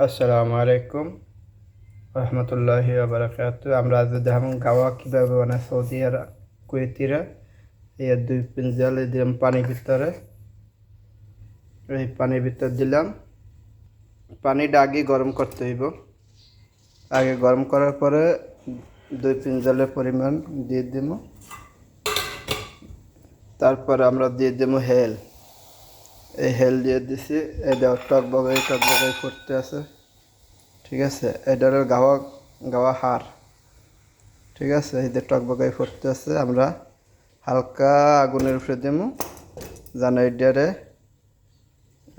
আসসালামু আলাইকুম রহমতুল্লাহি বারাকাতু। আমরা আজ দেখাবো গাওয়া কীভাবে বানায় সৌদি আর কুয়েতিরা। এই 2 পিঞ্জাল দিলাম পানির ভিতরে, এই পানির ভিতর দিলাম। পানিটা আগে গরম করতে হইব। আগে গরম করার পরে 2 পিঞ্জালের পরিমাণ দিয়ে দিব। তারপরে আমরা দিয়ে দেবো হেল। এই হেল দিয়ে দিছি, এটা টকবগাই করতে আছে। ঠিক আছে, এটার গাওয়া গাওয়া হাড়। ঠিক আছে, এই যে টকবগাই ফুটতে আছে। আমরা হালকা আগুনের উপরে দেবো, যেন এটারে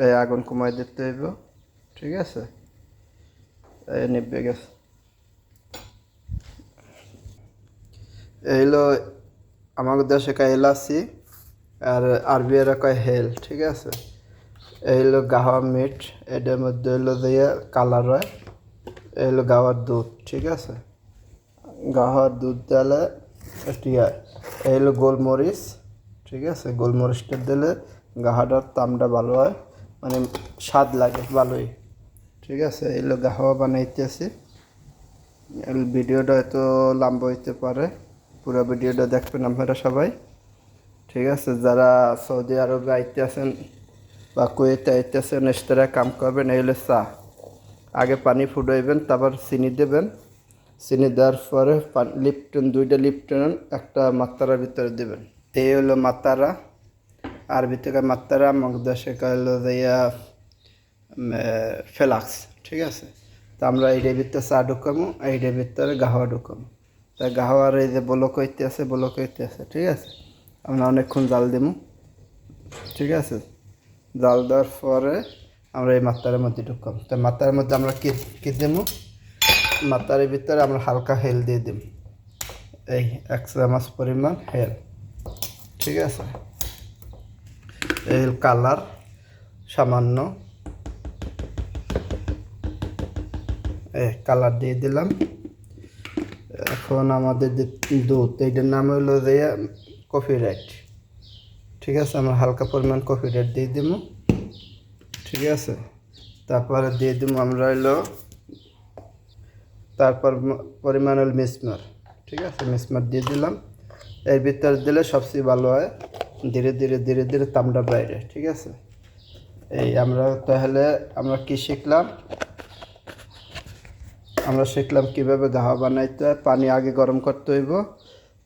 এই আগুন কমাই দিতে হইব। ঠিক আছে, এই নিবে গেছে। এইলো আমাদের দেশে কয় এলাচি, আর আরবিরা কয় হেল। ঠিক আছে, এইলো গাওয়া মিট, এটার মধ্যে হইলো দিয়ে কালার হয়। এইলো গাওয়ার দুধ। ঠিক আছে, গাওয়ার দুধ দিলে এটি হয়। এইলো গোলমরিচ। ঠিক আছে, গোলমরিচটা দিলে গাহাটার তামটা ভালো হয়, মানে স্বাদ লাগে ভালোই। ঠিক আছে, এইলো গাহওয়া বানাইতেছি। ভিডিওটা হয়তো লম্বা হইতে পারে, পুরো ভিডিওটা দেখবেন আপনারা সবাই। ঠিক আছে, যারা সৌদি আরবে আইতেছেন বা কুয়েতে আইতেছেন, এক্সট্রা কাম করবেন। এই হলো চা। আগে পানি ফুটাইবেন, তারপর চিনি দেবেন। চিনি দেওয়ার পরে লিপটন, 2টা লিপটন একটা মাত্রার ভিতরে দেবেন। এই হলো মাত্রা, আরবি থেকে মাত্রা, মগদেশে হলো দিয়া ফেলাক্স। ঠিক আছে, তো আমরা এইটার ভিতরে চা ঢুকামো, এইটার ভিতরে গাহওয়া ঢুকামো। তাই গাহওয়ার এই যে বলক হইতে আছে। ঠিক আছে, আমরা অনেকক্ষণ জাল দেবো। ঠিক আছে, জাল দেওয়ার পরে আমরা এই মাত্রার মধ্যে ঢুকাম। তাই মাত্রার মধ্যে আমরা কি দেবো, মাত্রার ভিতরে আমরা হালকা হেল দিয়ে দেব, এই 1 চামচ পরিমাণ হেল। ঠিক আছে, এই কালার সামান্য কালার দিয়ে দিলাম। এখন আমাদের যে দুধ, এইটার নাম হলো যে কফি রেড। ঠিক আছে, আমরা হালকা পরিমাণ কফি রেড দিয়ে দিব। ঠিক আছে, তারপরে দিয়ে দিব আমরা তারপর পরিমাণ হল মিসমার। ঠিক আছে, মিসমার দিয়ে দিলাম। এর ভিতরে দিলে সবচেয়ে ভালো হয়, ধীরে ধীরে তামটা বাইরে। ঠিক আছে, এই আমরা তাহলে আমরা কি শিখলাম, আমরা শিখলাম কীভাবে গাহওয়া বানাইতে হয়। পানি আগে গরম করতে হইব,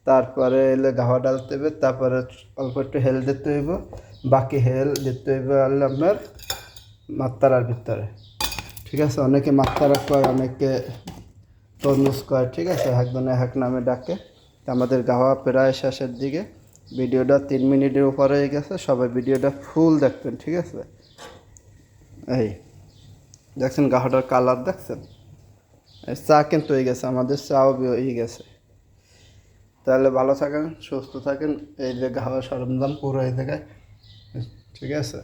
তারপরে গাহওয়া ডালতে হবে, তারপরে অল্প একটু হেল দিতে হইব, বাকি হেল দিতে হইব আপনার মাত্রার ভিতরে। ঠিক আছে, অনেকে মাত্রা কয়, অনেকে তরমুজ কয়। ঠিক আছে, একজনে এক নামে ডাকে। আমাদের গাহওয়া প্রায় শেষের দিকে। ভিডিওটা 3 মিনিটের উপরে হয়ে গেছে, সবাই ভিডিওটা ফুল দেখবেন। ঠিক আছে, এই দেখছেন গাহওয়াটার কালার দেখছেন। চা কিন্তু হয়ে গেছে, আমাদের চাও হয়ে গেছে। তাহলে ভালো থাকেন, সুস্থ থাকেন। এই যে গাওয়া সরঞ্জাম পুরো এই জায়গায়। ঠিক আছে।